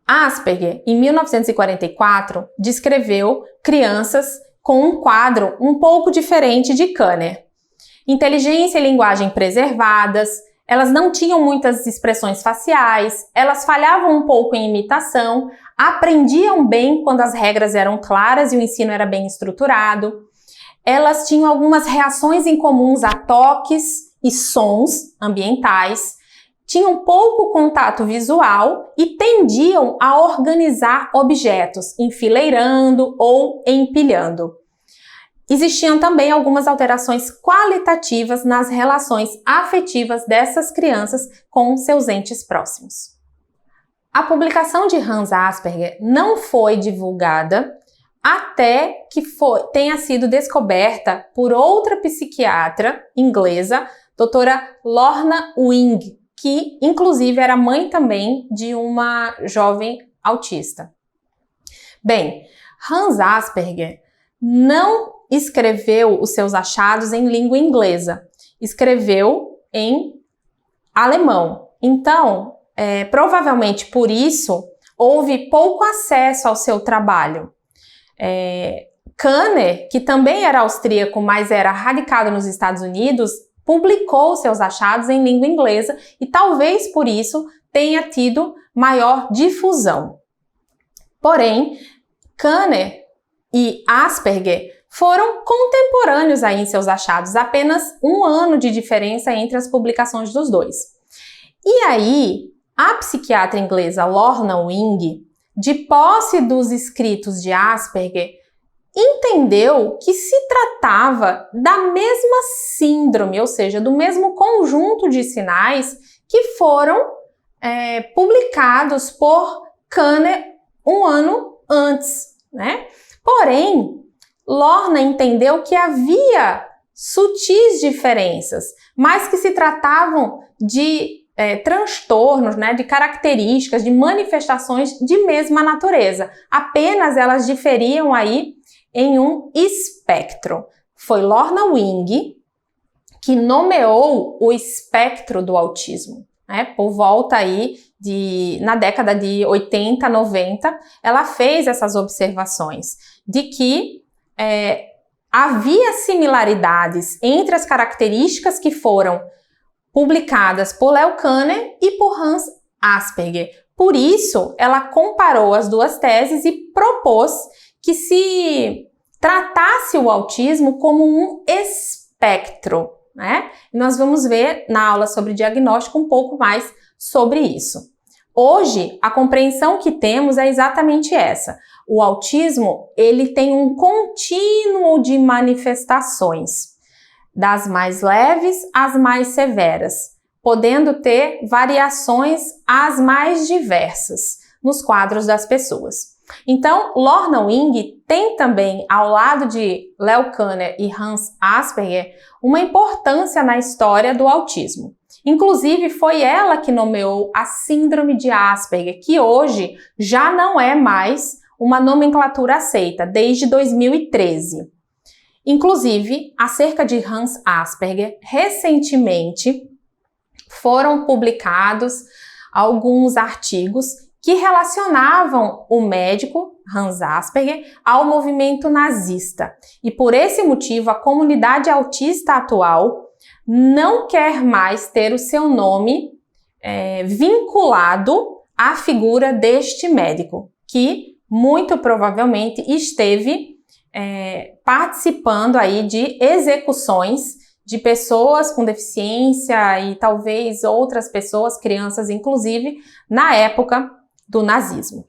Asperger, em 1944, descreveu crianças com um quadro um pouco diferente de Kanner. Inteligência e linguagem preservadas, elas não tinham muitas expressões faciais, elas falhavam um pouco em imitação, aprendiam bem quando as regras eram claras e o ensino era bem estruturado. Elas tinham algumas reações incomuns a toques e sons ambientais, tinham pouco contato visual e tendiam a organizar objetos, enfileirando ou empilhando. Existiam também algumas alterações qualitativas nas relações afetivas dessas crianças com seus entes próximos. A publicação de Hans Asperger não foi divulgada até que tenha sido descoberta por outra psiquiatra inglesa, doutora Lorna Wing, que inclusive era mãe também de uma jovem autista. Bem, Hans Asperger não escreveu os seus achados em língua inglesa, escreveu em alemão. Então, provavelmente por isso, houve pouco acesso ao seu trabalho. Kanner, que também era austríaco, mas era radicado nos Estados Unidos, publicou seus achados em língua inglesa e talvez por isso tenha tido maior difusão. Porém, Kanner e Asperger foram contemporâneos aí em seus achados, apenas um ano de diferença entre as publicações dos dois. E aí, a psiquiatra inglesa Lorna Wing, de posse dos escritos de Asperger, entendeu que se tratava da mesma síndrome, ou seja, do mesmo conjunto de sinais que foram publicados por Kanner um ano antes, né? Porém, Lorna entendeu que havia sutis diferenças, mas que se tratavam de transtornos, né, de características, de manifestações de mesma natureza. Apenas elas diferiam aí em um espectro. Foi Lorna Wing que nomeou o espectro do autismo, né? Por volta aí na década de 80, 90, ela fez essas observações de que havia similaridades entre as características que foram publicadas por Leo Kanner e por Hans Asperger. Por isso, ela comparou as duas teses e propôs que se tratasse o autismo como um espectro, né? E nós vamos ver na aula sobre diagnóstico um pouco mais sobre isso. Hoje, a compreensão que temos é exatamente essa. O autismo, ele tem um contínuo de manifestações, das mais leves às mais severas, podendo ter variações às mais diversas nos quadros das pessoas. Então, Lorna Wing tem também, ao lado de Leo Kanner e Hans Asperger, uma importância na história do autismo. Inclusive, foi ela que nomeou a Síndrome de Asperger, que hoje já não é mais uma nomenclatura aceita, desde 2013. Inclusive, acerca de Hans Asperger, recentemente foram publicados alguns artigos que relacionavam o médico Hans Asperger ao movimento nazista. E por esse motivo, a comunidade autista atual não quer mais ter o seu nome vinculado à figura deste médico, que muito provavelmente esteve participando aí de execuções de pessoas com deficiência e talvez outras pessoas, crianças inclusive, na época do nazismo.